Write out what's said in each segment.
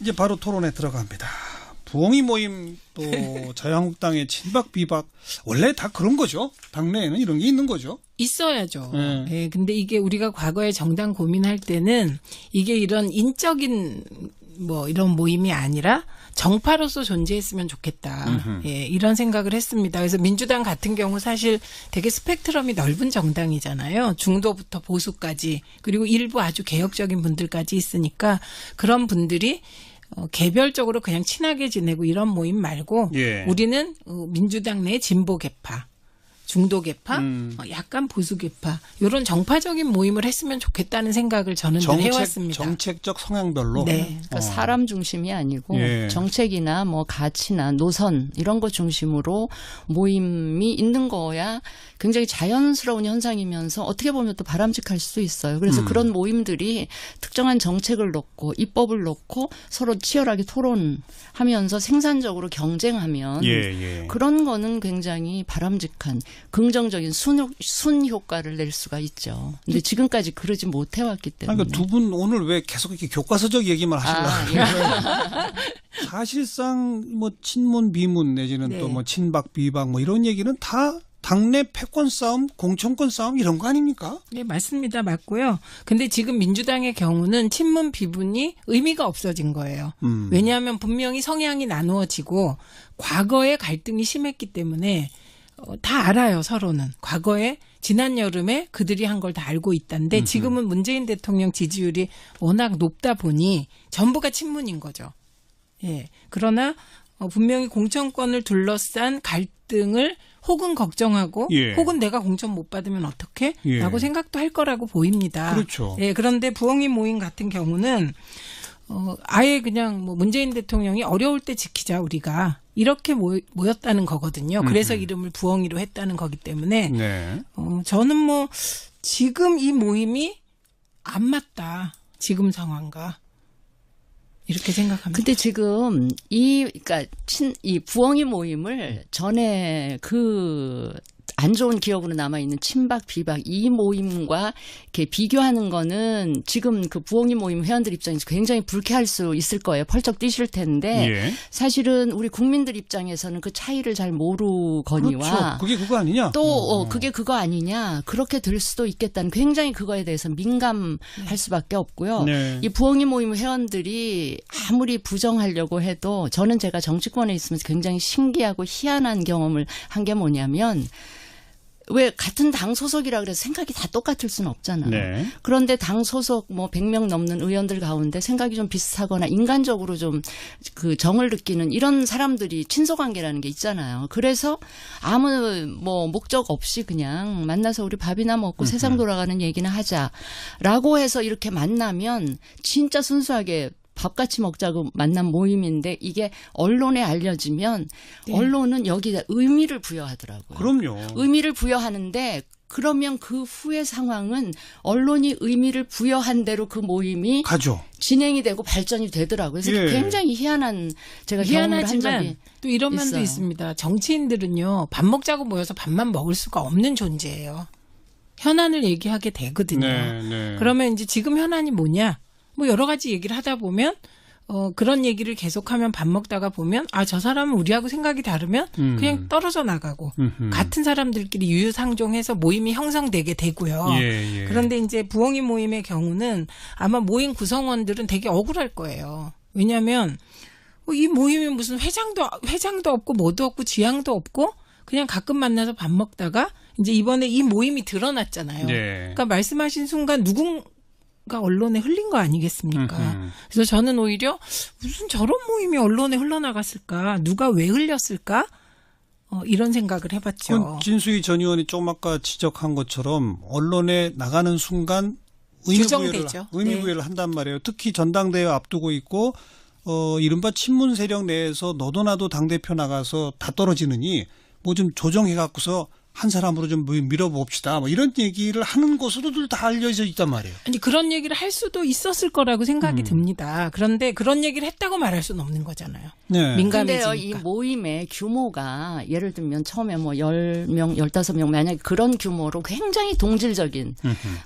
이제 바로 토론에 들어갑니다. 부엉이 모임 또 자유한국당의 친박 비박 원래 다 그런 거죠. 당내에는 이런 게 있는 거죠. 있어야죠. 네, 근데 이게 우리가 과거에 정당 고민할 때는 이게 이런 인적인 뭐 이런 모임이 아니라 정파로서 존재했으면 좋겠다. 예, 이런 생각을 했습니다. 그래서 민주당 같은 경우 사실 되게 스펙트럼이 넓은 정당이잖아요. 중도부터 보수까지 그리고 일부 아주 개혁적인 분들까지 있으니까 그런 분들이 개별적으로 그냥 친하게 지내고 이런 모임 말고 예. 우리는 민주당 내 진보 개파, 중도 개파, 약간 보수 개파 이런 정파적인 모임을 했으면 좋겠다는 생각을 저는 늘 해왔습니다. 정책적 성향별로. 네. 그러니까 사람 중심이 아니고 예. 정책이나 뭐 가치나 노선 이런 것 중심으로 모임이 있는 거야 굉장히 자연스러운 현상이면서 어떻게 보면 또 바람직할 수도 있어요. 그래서 그런 모임들이 특정한 정책을 놓고 입법을 놓고 서로 치열하게 토론하면서 생산적으로 경쟁하면 예. 그런 거는 굉장히 바람직한 긍정적인 순 효과를 낼 수가 있죠. 근데 지금까지 그러지 못해왔기 때문에. 그러니까 두 분 오늘 왜 계속 이렇게 교과서적 얘기만 하시려고 사실상 뭐 친문 비문 내지는 네. 또 뭐 친박 비박 뭐 이런 얘기는 다 당내 패권 싸움, 공천권 싸움 이런 거 아닙니까? 네, 맞습니다. 맞고요. 근데 지금 민주당의 경우는 친문 비분이 의미가 없어진 거예요. 왜냐하면 분명히 성향이 나누어지고 과거에 갈등이 심했기 때문에 다 알아요, 서로는. 과거에 지난 여름에 그들이 한 걸 다 알고 있다는데 지금은 문재인 대통령 지지율이 워낙 높다 보니 전부가 친문인 거죠. 예. 그러나 분명히 공천권을 둘러싼 갈등을 혹은 걱정하고 예. 혹은 내가 공천 못 받으면 어떡해? 예. 라고 생각도 할 거라고 보입니다. 그렇죠. 예, 그런데 부엉이 모임 같은 경우는 아예 그냥 뭐 문재인 대통령이 어려울 때 지키자 우리가 이렇게 모였다는 거거든요. 그래서 이름을 부엉이로 했다는 거기 때문에 네. 저는 뭐 지금 이 모임이 안 맞다. 지금 상황과. 이렇게 생각합니다. 근데 지금 그러니까 이 부엉이 모임을 전에 안 좋은 기억으로 남아있는 친박, 비박 이 모임과 이렇게 비교하는 거는 지금 그 부엉이 모임 회원들 입장에서 굉장히 불쾌할 수 있을 거예요. 펄쩍 뛰실 텐데 예. 사실은 우리 국민들 입장에서는 그 차이를 잘 모르거니와 그렇죠. 그게 그거 아니냐? 또 그게 그거 아니냐 그렇게 될 수도 있겠다는 굉장히 그거에 대해서 민감할 수밖에 없고요. 네. 이 부엉이 모임 회원들이 아무리 부정하려고 해도 저는 제가 정치권에 있으면서 굉장히 신기하고 희한한 경험을 한 게 뭐냐면 왜 같은 당 소속이라 그래서 생각이 다 똑같을 수는 없잖아요. 네. 그런데 당 소속 뭐 100명 넘는 의원들 가운데 생각이 좀 비슷하거나 인간적으로 좀 그 정을 느끼는 이런 사람들이 친소관계라는 게 있잖아요. 그래서 아무 뭐 목적 없이 그냥 만나서 우리 밥이나 먹고 세상 돌아가는 얘기나 하자라고 해서 이렇게 만나면 진짜 순수하게 밥같이 먹자고 만난 모임인데 이게 언론에 알려지면 언론은 여기다 의미를 부여하더라고요. 그럼요. 의미를 부여하는데 그러면 그 후의 상황은 언론이 의미를 부여한 대로 그 모임이 가죠. 진행이 되고 발전이 되더라고요. 그래서 예. 굉장히 희한한 제가 경험을 한 적이 희한하지만 또 이런 면도 있어요. 있습니다. 정치인들은요. 밥 먹자고 모여서 밥만 먹을 수가 없는 존재예요. 현안을 얘기하게 되거든요. 네. 그러면 이제 지금 현안이 뭐냐? 뭐 여러 가지 얘기를 하다 보면 그런 얘기를 계속하면 밥 먹다가 보면 저 사람은 우리하고 생각이 다르면 그냥 떨어져 나가고 같은 사람들끼리 유유상종해서 모임이 형성되게 되고요. 예. 그런데 이제 부엉이 모임의 경우는 아마 모임 구성원들은 되게 억울할 거예요. 왜냐하면 이 모임이 무슨 회장도 없고 뭐도 없고 지향도 없고 그냥 가끔 만나서 밥 먹다가 이제 이번에 이 모임이 드러났잖아요. 네. 그러니까 말씀하신 순간 누군가 언론에 흘린 거 아니겠습니까? 그래서 저는 오히려 무슨 저런 모임이 언론에 흘러나갔을까? 누가 왜 흘렸을까? 이런 생각을 해봤죠. 그건 진수희 전 의원이 조금 아까 지적한 것처럼 언론에 나가는 순간 규정되죠. 의미 부여를 한단 말이에요. 특히 전당대회 앞두고 있고 이른바 친문 세력 내에서 너도 나도 당대표 나가서 다 떨어지느니 뭐 좀 조정해 갖고서 한 사람으로 좀 밀어봅시다. 뭐 이런 얘기를 하는 것으로도 다 알려져 있단 말이에요. 아니 그런 얘기를 할 수도 있었을 거라고 생각이 듭니다. 그런데 그런 얘기를 했다고 말할 수는 없는 거잖아요. 네. 민감해지니까. 근데요, 이 모임의 규모가 예를 들면 처음에 뭐 10명, 15명 만약에 그런 규모로 굉장히 동질적인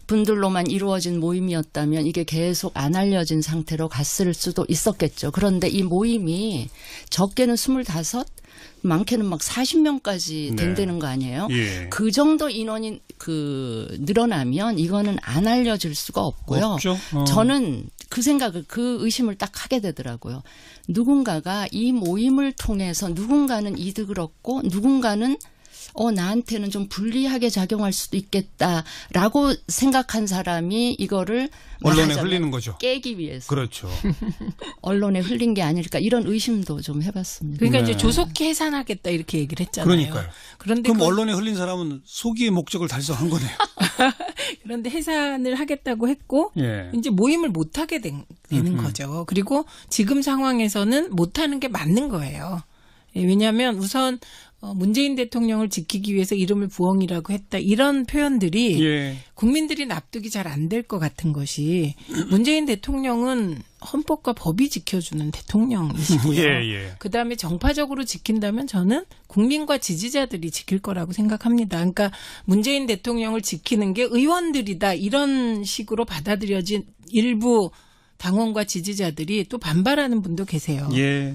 분들로만 이루어진 모임이었다면 이게 계속 안 알려진 상태로 갔을 수도 있었겠죠. 그런데 이 모임이 적게는 25, 많게는 막 40명까지 된다는 거 아니에요? 예. 그 정도 인원이 늘어나면 이거는 안 알려질 수가 없고요. 없죠. 저는 그 생각을, 그 의심을 딱 하게 되더라고요. 누군가가 이 모임을 통해서 누군가는 이득을 얻고 누군가는 나한테는 좀 불리하게 작용할 수도 있겠다라고 생각한 사람이 이거를 언론에 말하자면 흘리는 거죠. 깨기 위해서 그렇죠. 언론에 흘린 게 아닐까 이런 의심도 좀 해봤습니다. 그러니까 네. 이제 조속히 해산하겠다 이렇게 얘기를 했잖아요. 그러니까요. 그런데 그럼 언론에 흘린 사람은 소기의 목적을 달성한 거네요. 그런데 해산을 하겠다고 했고 예. 이제 모임을 못 하게 되는 거죠. 그리고 지금 상황에서는 못 하는 게 맞는 거예요. 왜냐하면 우선 문재인 대통령을 지키기 위해서 이름을 부엉이라고 했다. 이런 표현들이 예. 국민들이 납득이 잘 안 될 것 같은 것이 문재인 대통령은 헌법과 법이 지켜주는 대통령이시고요. 예. 그다음에 정파적으로 지킨다면 저는 국민과 지지자들이 지킬 거라고 생각합니다. 그러니까 문재인 대통령을 지키는 게 의원들이다. 이런 식으로 받아들여진 일부 당원과 지지자들이 또 반발하는 분도 계세요. 예.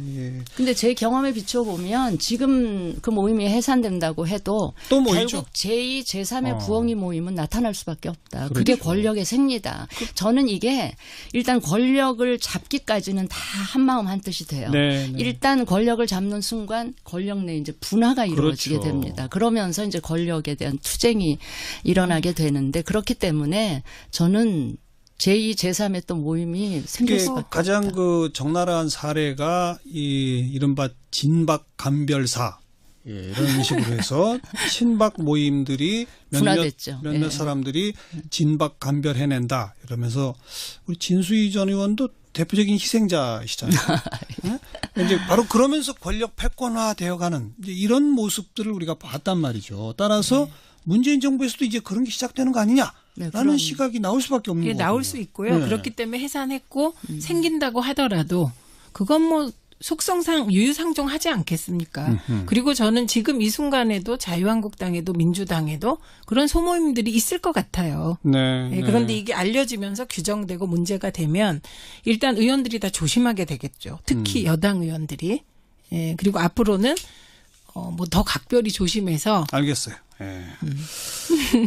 근데 제 경험에 비춰보면 지금 그 모임이 해산된다고 해도 또 모이죠. 결국 제2, 제3의 부엉이 모임은 나타날 수밖에 없다. 그렇죠. 그게 권력의 생리다. 저는 이게 일단 권력을 잡기까지는 다 한마음 한뜻이 돼요. 네. 일단 권력을 잡는 순간 권력 내 이제 분화가 이루어지게 그렇죠. 됩니다. 그러면서 이제 권력에 대한 투쟁이 일어나게 되는데 그렇기 때문에 저는 제2, 제3의 또 모임이 생길 수밖에 가장 없다. 그 적나라한 사례가 이 이른바 진박 감별사 이런 식으로 해서 친박 모임들이 분화됐죠. 몇몇 예. 사람들이 진박 감별해낸다 이러면서 우리 진수희 전 의원도 대표적인 희생자시잖아요. 네? 이제 바로 그러면서 권력 패권화되어가는 이제 이런 모습들을 우리가 봤단 말이죠. 따라서 문재인 정부에서도 이제 그런 게 시작되는 거 아니냐? 네, 라는 그런- 시각이 나올 수밖에 없는 예, 거죠. 나올 수 있고요. 네. 그렇기 때문에 해산했고 생긴다고 하더라도 그건 뭐 속성상 유유상종하지 않겠습니까? 그리고 저는 지금 이 순간에도 자유한국당에도 민주당에도 그런 소모임들이 있을 것 같아요. 네. 예, 그런데 이게 알려지면서 규정되고 문제가 되면 일단 의원들이 다 조심하게 되겠죠. 특히 여당 의원들이. 예, 그리고 앞으로는 뭐 더 각별히 조심해서 알겠어요. 예.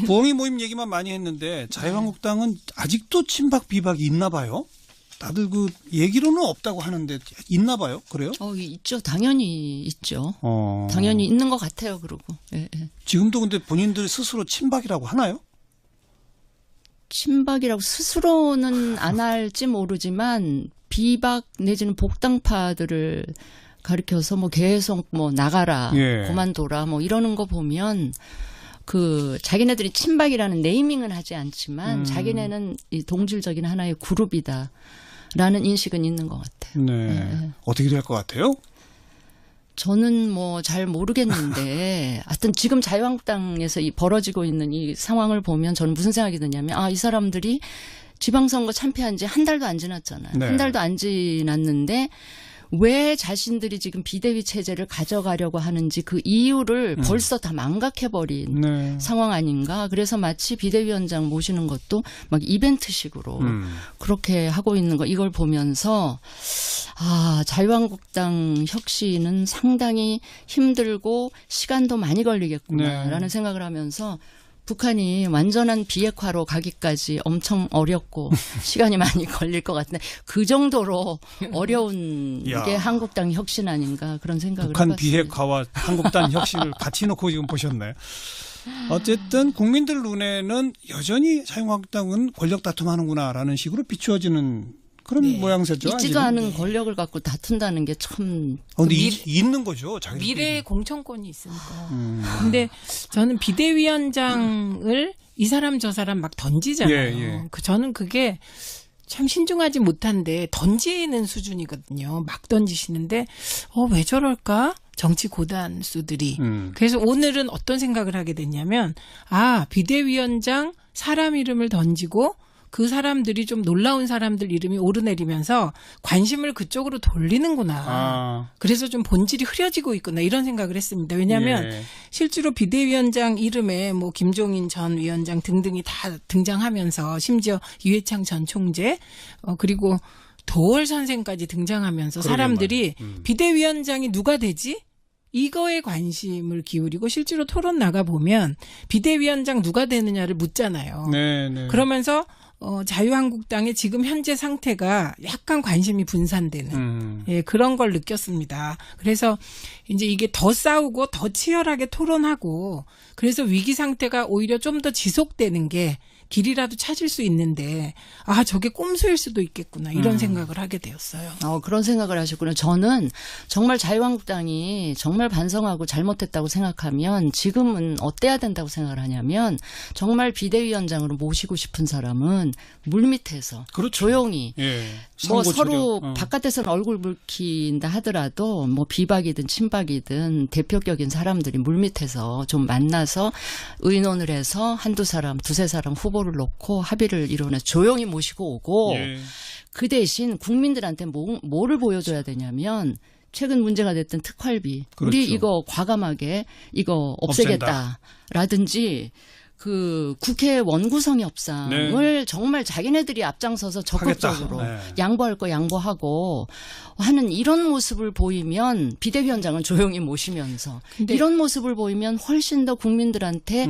부엉이 모임 얘기만 많이 했는데 자유한국당은 아직도 친박 비박이 있나 봐요. 다들 그 얘기로는 없다고 하는데 있나 봐요. 그래요? 있죠. 당연히 있죠. 어. 당연히 있는 것 같아요. 그러고 예. 지금도 근데 본인들 스스로 친박이라고 하나요? 친박이라고 스스로는 안 할지 모르지만 비박 내지는 복당파들을 가리켜서 뭐 계속 뭐 나가라, 예. 그만둬라 뭐 이러는 거 보면 그 자기네들이 친박이라는 네이밍은 하지 않지만 자기네는 이 동질적인 하나의 그룹이다라는 인식은 있는 것 같아요. 네. 어떻게 될 것 같아요? 저는 뭐 잘 모르겠는데 하여튼 지금 자유한국당에서 이 벌어지고 있는 이 상황을 보면 저는 무슨 생각이 드냐면 이 사람들이 지방선거 참패한 지 한 달도 안 지났잖아요. 네. 한 달도 안 지났는데 왜 자신들이 지금 비대위 체제를 가져가려고 하는지 그 이유를 벌써 다 망각해버린 네. 상황 아닌가. 그래서 마치 비대위원장 모시는 것도 막 이벤트식으로 그렇게 하고 있는 거 이걸 보면서 자유한국당 혁신은 상당히 힘들고 시간도 많이 걸리겠구나라는 네. 생각을 하면서 북한이 완전한 비핵화로 가기까지 엄청 어렵고 시간이 많이 걸릴 것 같은데 그 정도로 어려운 야. 게 한국당 혁신 아닌가 그런 생각을 북한 해봤습니다. 비핵화와 한국당 혁신을 같이 놓고 지금 보셨나요? 어쨌든 국민들 눈에는 여전히 자유한국당은 권력 다툼하는구나라는 식으로 비추어지는 그런 모양새죠. 있지도 아직은. 않은 권력을 갖고 다툰다는 게 참 근데 있는 거죠. 자기들끼리. 미래의 공천권이 있으니까. 근데 저는 비대위원장을 이 사람 저 사람 막 던지잖아요. 예. 저는 그게 참 신중하지 못한데 던지는 수준이거든요. 막 던지시는데 왜 저럴까? 정치 고단수들이. 그래서 오늘은 어떤 생각을 하게 됐냐면 비대위원장 사람 이름을 던지고 그 사람들이 좀 놀라운 사람들 이름이 오르내리면서 관심을 그쪽으로 돌리는구나. 그래서 좀 본질이 흐려지고 있구나 이런 생각을 했습니다. 왜냐하면 실제로 비대위원장 이름에 뭐 김종인 전 위원장 등등이 다 등장하면서 심지어 유해창 전 총재 그리고 도월 선생까지 등장하면서 사람들이 비대위원장이 누가 되지? 이거에 관심을 기울이고 실제로 토론 나가보면 비대위원장 누가 되느냐를 묻잖아요. 네. 그러면서 자유한국당의 지금 현재 상태가 약간 관심이 분산되는 그런 걸 느꼈습니다. 그래서 이제 이게 더 싸우고 더 치열하게 토론하고 그래서 위기 상태가 오히려 좀 더 지속되는 게 길이라도 찾을 수 있는데 저게 꼼수일 수도 있겠구나 이런 생각을 하게 되었어요. 그런 생각을 하셨군요. 저는 정말 자유한국당이 정말 반성하고 잘못했다고 생각하면 지금은 어때야 된다고 생각을 하냐면 정말 비대위원장으로 모시고 싶은 사람은 물밑에서 조용히 뭐 서로 바깥에서는 얼굴 붉힌다 하더라도 뭐 비박이든 친박이든 대표격인 사람들이 물밑에서 좀 만나서 의논을 해서 한두 사람, 두세 사람 후보를 놓고 합의를 이뤄내 조용히 모시고 오고 그 대신 국민들한테 뭐를 보여줘야 되냐면 최근 문제가 됐던 특활비. 우리 이거 과감하게 이거 없애겠다라든지 그 국회 원구성 협상을 정말 자기네들이 앞장서서 적극적으로 양보할 거 양보하고 하는 이런 모습을 보이면 비대위원장을 조용히 모시면서 이런 모습을 보이면 훨씬 더 국민들한테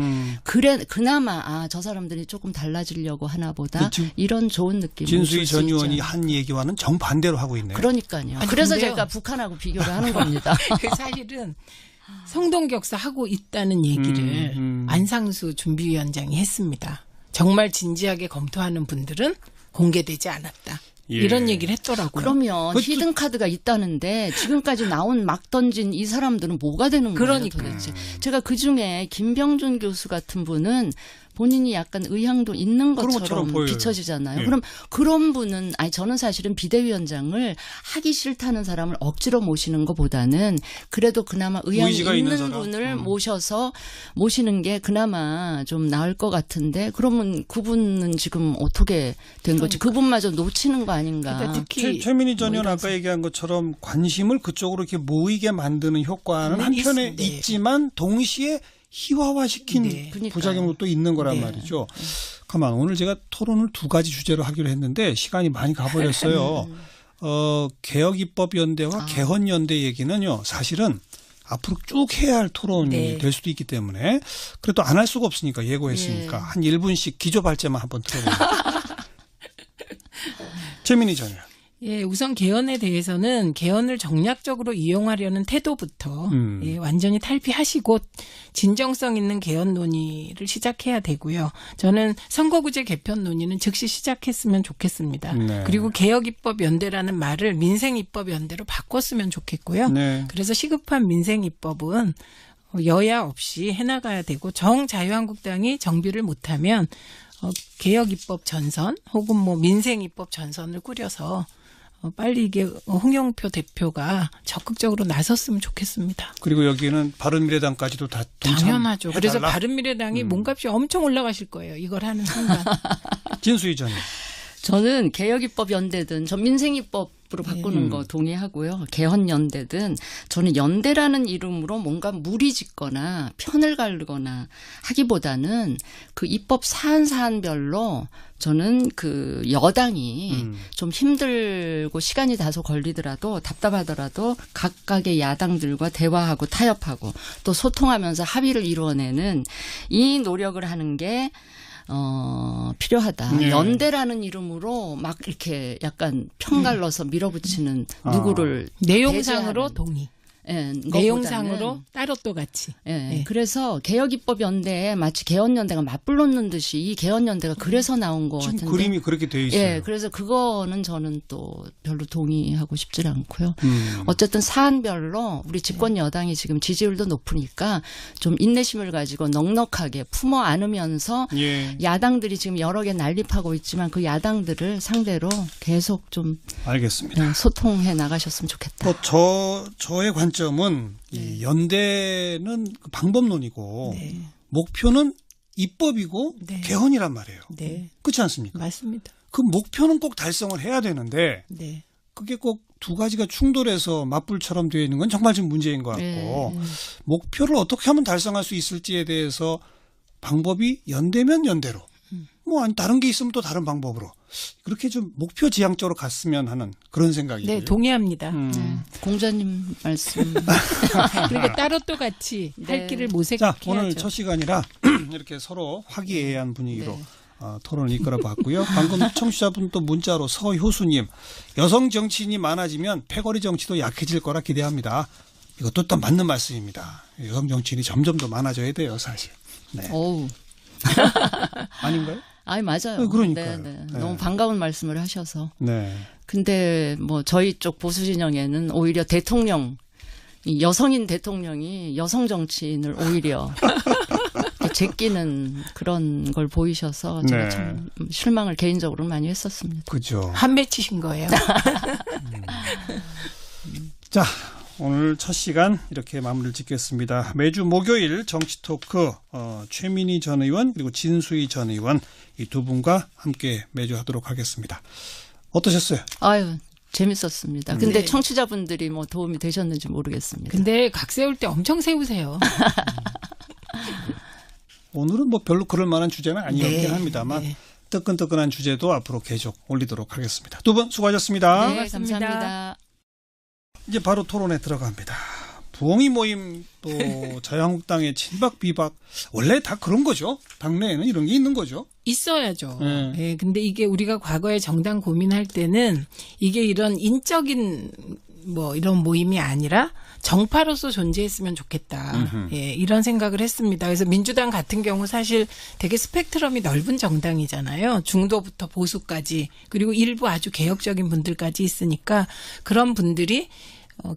그나마 저 사람들이 조금 달라지려고 하나 보다 이런 좋은 느낌을 진수희 전 의원이 한 얘기와는 정반대로 하고 있네요. 그러니까요. 그래서 제가 북한하고 비교를 하는 겁니다. 사실은 성동격사 하고 있다는 얘기를 안상수 준비위원장이 했습니다. 정말 진지하게 검토하는 분들은 공개되지 않았다. 이런 얘기를 했더라고요. 그러면 히든카드가 있다는데 지금까지 나온 막 던진 이 사람들은 뭐가 되는 거예요 도대체. 제가 그중에 김병준 교수 같은 분은 본인이 약간 의향도 있는 것처럼 비춰지잖아요. 그럼 그런 분은 저는 사실은 비대위원장을 하기 싫다는 사람을 억지로 모시는 것보다는 그래도 그나마 의향이 있는 분을 모시는 게 그나마 좀 나을 것 같은데 그러면 그분은 지금 어떻게 된 거지? 그분마저 놓치는 거 아닌가? 특히 최민희 전 의원 아까 얘기한 것처럼 관심을 그쪽으로 이렇게 모이게 만드는 효과는 한편에 있지만 동시에 희화화시킨 부작용도 또 있는 거란 말이죠. 가만 오늘 제가 토론을 두 가지 주제로 하기로 했는데 시간이 많이 가버렸어요. 개혁입법연대와 개헌연대 얘기는요. 사실은 앞으로 쭉 해야 할 토론이 될 수도 있기 때문에 그래도 안 할 수가 없으니까 예고했으니까 한 1분씩 기조 발제만 한번 들어보세요. 최민희 전 의원. 우선 개헌에 대해서는 개헌을 정략적으로 이용하려는 태도부터 완전히 탈피하시고 진정성 있는 개헌 논의를 시작해야 되고요. 저는 선거구제 개편 논의는 즉시 시작했으면 좋겠습니다. 그리고 개혁입법연대라는 말을 민생입법연대로 바꿨으면 좋겠고요. 그래서 시급한 민생입법은 여야 없이 해나가야 되고 자유한국당이 정비를 못하면 개혁입법 전선 혹은 뭐 민생입법 전선을 꾸려서 빨리 이게 홍영표 대표가 적극적으로 나섰으면 좋겠습니다. 그리고 여기는 바른미래당까지도 다 당연하죠. 그래서 바른미래당이 몸값이 엄청 올라가실 거예요. 이걸 하는 순간. 진수희 전 의원. 저는 개혁입법연대든 전 민생입법으로 바꾸는 거 동의하고요. 개헌연대든 저는 연대라는 이름으로 뭔가 무리짓거나 편을 가르거나 하기보다는 그 입법 사안별로 저는 그 여당이 좀 힘들고 시간이 다소 걸리더라도 답답하더라도 각각의 야당들과 대화하고 타협하고 또 소통하면서 합의를 이루어내는 이 노력을 하는 게 필요하다. 연대라는 이름으로 막 이렇게 약간 편갈라서 밀어붙이는 누구를 내용상으로 배제하는. 동의. 내용상으로 따로 또 같이. 그래서 개혁입법연대에 마치 개헌연대가 맞불놓는 듯이 이 개헌연대가 그래서 나온 것 같은데. 그림이 그렇게 돼 있어요. 그래서 그거는 저는 또 별로 동의하고 싶지 않고요. 어쨌든 사안별로 우리 집권 여당이 지금 지지율도 높으니까 좀 인내심을 가지고 넉넉하게 품어 안으면서 야당들이 지금 여러 개 난립하고 있지만 그 야당들을 상대로 계속 좀 알겠습니다. 소통해 나가셨으면 좋겠다. 저의 관점 관점은 이 연대는 그 방법론이고 네. 목표는 입법이고 네. 개헌이란 말이에요. 네. 그렇지 않습니까? 맞습니다. 그 목표는 꼭 달성을 해야 되는데 네. 그게 꼭 두 가지가 충돌해서 맞불처럼 되어 있는 건 정말 좀 문제인 것 같고 목표를 어떻게 하면 달성할 수 있을지에 대해서 방법이 연대면 연대로 뭐 아니 다른 게 있으면 또 다른 방법으로 그렇게 좀 목표 지향적으로 갔으면 하는 그런 생각이고요. 네, 동의합니다. 네. 공자님 말씀. 그러니까 따로 또 같이 할 네. 길을 자, 모색해야죠. 오늘 첫 시간이라 이렇게 서로 화기애애한 분위기로 네. 토론을 이끌어 봤고요. 방금 청취자분 또 문자로 서효수님, 여성 정치인이 많아지면 패거리 정치도 약해질 거라 기대합니다. 이것도 또 맞는 말씀입니다. 여성 정치인이 점점 더 많아져야 돼요, 사실. 네. 어우. 아닌가요? 아니, 맞아요. 그러니까요. 네. 네. 너무 반가운 말씀을 하셔서. 네. 근데 뭐 저희 쪽 보수 진영에는 오히려 대통령, 이 여성인 대통령이 여성 정치인을 오히려 제끼는 그런 걸 보이셔서 제가 네. 참 실망을 개인적으로 많이 했었습니다. 그죠. 한 맺히신 거예요. 자, 오늘 첫 시간 이렇게 마무리를 짓겠습니다. 매주 목요일 정치 토크 최민희 전 의원 그리고 진수희 전 의원 이 두 분과 함께 매주 하도록 하겠습니다. 어떠셨어요? 아유, 재밌었습니다. 근데 네. 청취자분들이 뭐 도움이 되셨는지 모르겠습니다. 근데 각 세울 때 엄청 세우세요. 오늘은 뭐 별로 그럴 만한 주제는 아니었긴 네. 합니다만 네. 뜨끈뜨끈한 주제도 앞으로 계속 올리도록 하겠습니다. 두 분 수고하셨습니다. 네, 고맙습니다. 감사합니다. 이제 바로 토론에 들어갑니다. 부엉이 모임 또 자유한국당의 친박 비박 원래 다 그런 거죠. 당내에는 이런 게 있는 거죠. 있어야죠. 네. 예, 근데 이게 우리가 과거에 정당 고민할 때는 이게 이런 인적인 뭐 이런 모임이 아니라 정파로서 존재했으면 좋겠다. 예, 이런 생각을 했습니다. 그래서 민주당 같은 경우 사실 되게 스펙트럼이 넓은 정당이잖아요. 중도부터 보수까지 그리고 일부 아주 개혁적인 분들까지 있으니까 그런 분들이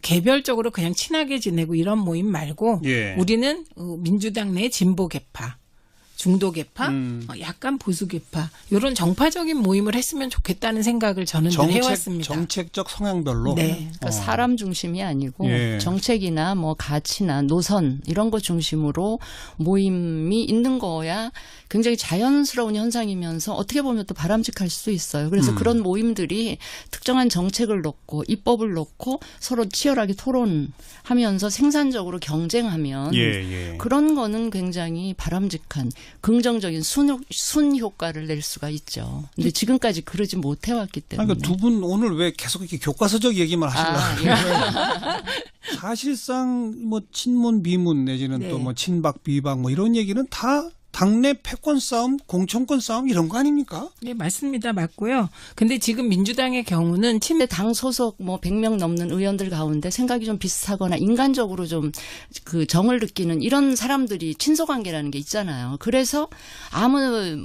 개별적으로 그냥 친하게 지내고 이런 모임 말고 예. 우리는 민주당 내 진보 개파, 중도 개파, 음. 약간 보수 개파 이런 정파적인 모임을 했으면 좋겠다는 생각을 저는 늘 해왔습니다. 정책적 성향별로. 네. 그러니까 사람 중심이 아니고 예. 정책이나 뭐 가치나 노선 이런 것 중심으로 모임이 있는 거야 굉장히 자연스러운 현상이면서 어떻게 보면 또 바람직할 수도 있어요. 그래서 그런 모임들이 특정한 정책을 놓고 입법을 놓고 서로 치열하게 토론하면서 생산적으로 경쟁하면 예. 그런 거는 굉장히 바람직한 긍정적인 순 효과를 낼 수가 있죠. 근데 지금까지 그러지 못해왔기 때문에. 그러니까 두 분 오늘 왜 계속 이렇게 교과서적 얘기만 하시려고 예. 사실상 뭐 친문 비문 내지는 네. 또 뭐 친박 비박 뭐 이런 얘기는 다 당내 패권 싸움, 공천권 싸움 이런 거 아닙니까? 네, 맞습니다. 맞고요. 근데 지금 민주당의 경우는 근데 당 소속 뭐 100명 넘는 의원들 가운데 생각이 좀 비슷하거나 인간적으로 좀 그 정을 느끼는 이런 사람들이 친소관계라는 게 있잖아요. 그래서 아무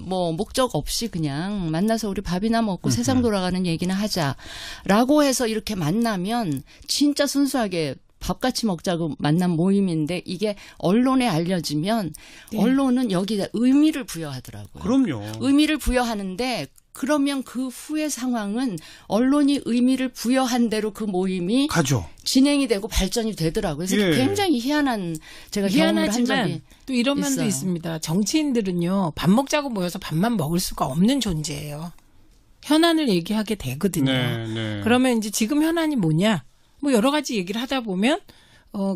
뭐 목적 없이 그냥 만나서 우리 밥이나 먹고 세상 돌아가는 얘기나 하자라고 해서 이렇게 만나면 진짜 순수하게 밥 같이 먹자고 만난 모임인데 이게 언론에 알려지면 네. 언론은 여기다 의미를 부여하더라고요. 그럼요. 의미를 부여하는데 그러면 그 후의 상황은 언론이 의미를 부여한 대로 그 모임이 가죠. 진행이 되고 발전이 되더라고요. 그래서 예. 굉장히 희한한 제가 경험을 한 적이 희한하지만 또 이런 면도 있어요. 있습니다. 정치인들은요. 밥 먹자고 모여서 밥만 먹을 수가 없는 존재예요. 현안을 얘기하게 되거든요. 네. 그러면 이제 지금 현안이 뭐냐? 뭐 여러 가지 얘기를 하다 보면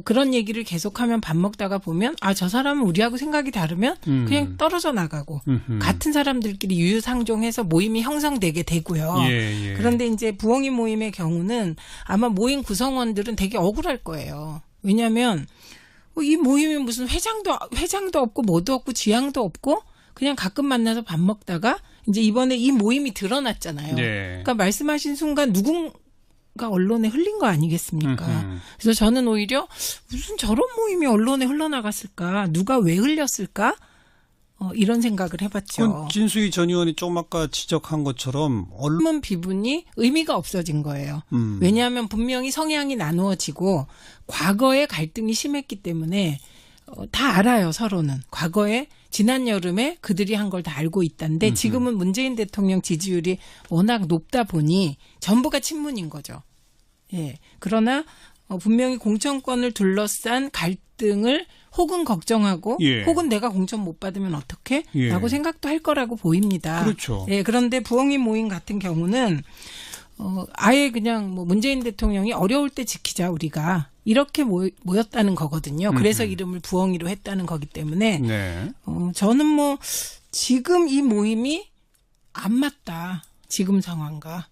그런 얘기를 계속하면 밥 먹다가 보면 저 사람은 우리하고 생각이 다르면 그냥 떨어져 나가고 같은 사람들끼리 유유상종해서 모임이 형성되게 되고요. 예. 그런데 이제 부엉이 모임의 경우는 아마 모임 구성원들은 되게 억울할 거예요. 왜냐하면 이 모임이 무슨 회장도 없고 뭐도 없고 지향도 없고 그냥 가끔 만나서 밥 먹다가 이제 이번에 이 모임이 드러났잖아요. 예. 그러니까 말씀하신 순간 누군가 언론에 흘린 거 아니겠습니까? 그래서 저는 오히려 무슨 저런 모임이 언론에 흘러나갔을까? 누가 왜 흘렸을까? 이런 생각을 해봤죠. 그건 진수희 전 의원이 조금 아까 지적한 것처럼 언론 비분이 의미가 없어진 거예요. 왜냐하면 분명히 성향이 나누어지고 과거에 갈등이 심했기 때문에 다 알아요, 서로는. 과거에 지난 여름에 그들이 한 걸 다 알고 있다는데 지금은 문재인 대통령 지지율이 워낙 높다 보니 전부가 친문인 거죠. 예. 그러나 분명히 공천권을 둘러싼 갈등을 혹은 걱정하고 예. 혹은 내가 공천 못 받으면 어떡해? 예. 라고 생각도 할 거라고 보입니다. 그렇죠. 예, 그런데 부엉이 모임 같은 경우는 아예 그냥 뭐 문재인 대통령이 어려울 때 지키자 우리가 이렇게 모였다는 거거든요. 그래서 이름을 부엉이로 했다는 거기 때문에 네. 저는 뭐 지금 이 모임이 안 맞다. 지금 상황과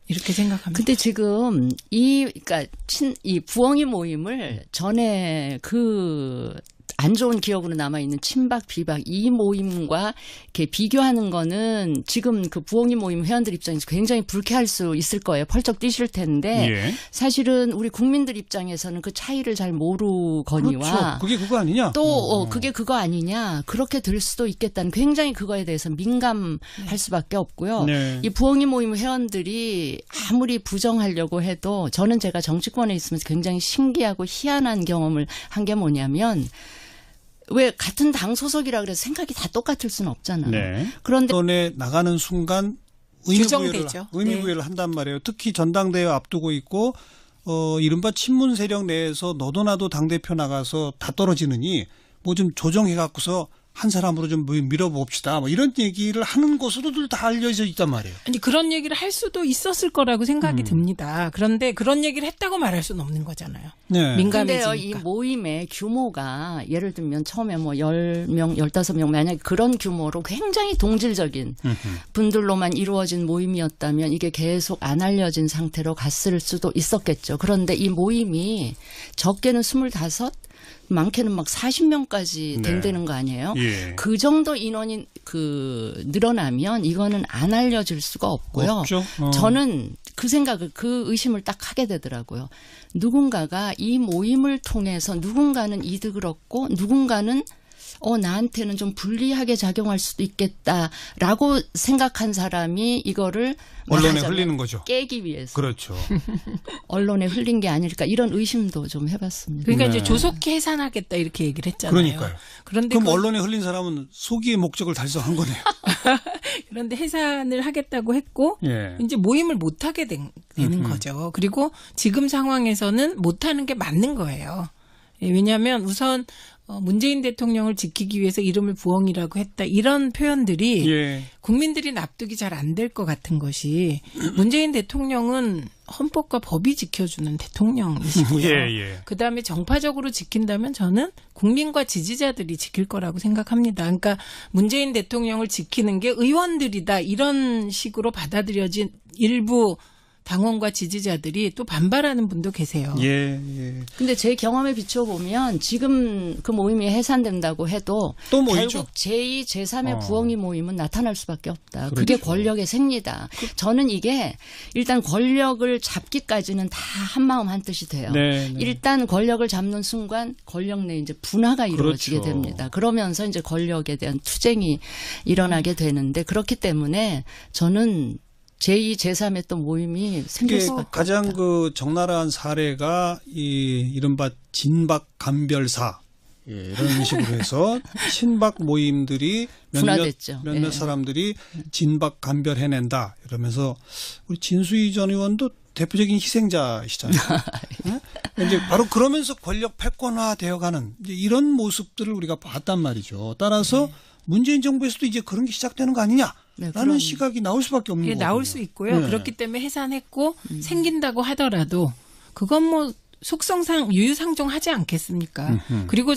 이렇게 생각합니다. 근데 지금 그러니까 이 부엉이 모임을 전에 안 좋은 기억으로 남아있는 친박, 비박 이 모임과 이렇게 비교하는 거는 지금 그 부엉이 모임 회원들 입장에서 굉장히 불쾌할 수 있을 거예요. 펄쩍 뛰실 텐데 예. 사실은 우리 국민들 입장에서는 그 차이를 잘 모르거니와 그렇죠. 그게 그거 아니냐? 또 그게 그거 아니냐 그렇게 될 수도 있겠다는 굉장히 그거에 대해서 민감할 수밖에 없고요. 네. 이 부엉이 모임 회원들이 아무리 부정하려고 해도 저는 제가 정치권에 있으면서 굉장히 신기하고 희한한 경험을 한 게 뭐냐면 왜 같은 당 소속이라 그래서 생각이 다 똑같을 수는 없잖아요. 네. 그런데 언론에 나가는 순간 규정되죠. 의미부여를 한단 말이에요. 특히 전당대회 앞두고 있고 이른바 친문 세력 내에서 너도 나도 당대표 나가서 다 떨어지느니 뭐 좀 조정해 갖고서 한 사람으로 좀 밀어봅시다. 뭐 이런 얘기를 하는 것으로들 다 알려져 있단 말이에요. 아니 그런 얘기를 할 수도 있었을 거라고 생각이 듭니다. 그런데 그런 얘기를 했다고 말할 수는 없는 거잖아요. 네. 근데요, 이 민감해지니까. 모임의 규모가 예를 들면 처음에 뭐 10명, 15명 만약에 그런 규모로 굉장히 동질적인 분들로만 이루어진 모임이었다면 이게 계속 안 알려진 상태로 갔을 수도 있었겠죠. 그런데 이 모임이 적게는 25, 많게는 막 40명까지 네. 된다는 거 아니에요? 예. 그 정도 인원이 늘어나면 이거는 안 알려질 수가 없고요. 없죠. 저는 그 의심을 딱 하게 되더라고요. 누군가가 이 모임을 통해서 누군가는 이득을 얻고 누군가는 나한테는 좀 불리하게 작용할 수도 있겠다라고 생각한 사람이 이거를 언론에 말하자면 흘리는 거죠. 깨기 위해서 그렇죠. 언론에 흘린 게 아닐까 이런 의심도 좀 해봤습니다. 그러니까 네. 이제 조속히 해산하겠다 이렇게 얘기를 했잖아요. 그러니까요. 그런데 그럼 언론에 흘린 사람은 소기의 목적을 달성한 거네요. 그런데 해산을 하겠다고 했고 예. 이제 모임을 못 하게 되는 거죠. 그리고 지금 상황에서는 못 하는 게 맞는 거예요. 예, 왜냐하면 우선 문재인 대통령을 지키기 위해서 이름을 부엉이라고 했다. 이런 표현들이 예. 국민들이 납득이 잘 안 될 것 같은 것이 문재인 대통령은 헌법과 법이 지켜주는 대통령이시고요. 예. 그다음에 정파적으로 지킨다면 저는 국민과 지지자들이 지킬 거라고 생각합니다. 그러니까 문재인 대통령을 지키는 게 의원들이다. 이런 식으로 받아들여진 일부 당원과 지지자들이 또 반발하는 분도 계세요. 예. 근데 제 경험에 비춰보면 지금 그 모임이 해산된다고 해도 또 모이죠. 결국 제2, 제3의 부엉이 모임은 나타날 수밖에 없다. 그렇죠. 그게 권력의 생리다. 저는 이게 일단 권력을 잡기까지는 다 한마음 한뜻이 돼요. 네. 일단 권력을 잡는 순간 권력 내 이제 분화가 이루어지게 그렇죠. 됩니다. 그러면서 이제 권력에 대한 투쟁이 일어나게 되는데 그렇기 때문에 저는 제2, 제3의 또 모임이 생길 이게 수밖에 가장 없다. 그 적나라한 사례가 이른바 진박 감별사 이런 식으로 해서 친박 모임들이 분화됐죠. 몇몇 예. 사람들이 진박 감별해낸다 이러면서 우리 진수희 전 의원도 대표적인 희생자시잖아요. 네? 이제 바로 그러면서 권력 패권화되어가는 이제 이런 모습들을 우리가 봤단 말이죠. 따라서 문재인 정부에서도 이제 그런 게 시작되는 거 아니냐? 네, 라는 그럼. 시각이 나올 수밖에 없는 이게 거예요. 나올 수 있고요. 네. 그렇기 때문에 해산했고 생긴다고 하더라도 그건 뭐 속성상 유유상종하지 않겠습니까? 그리고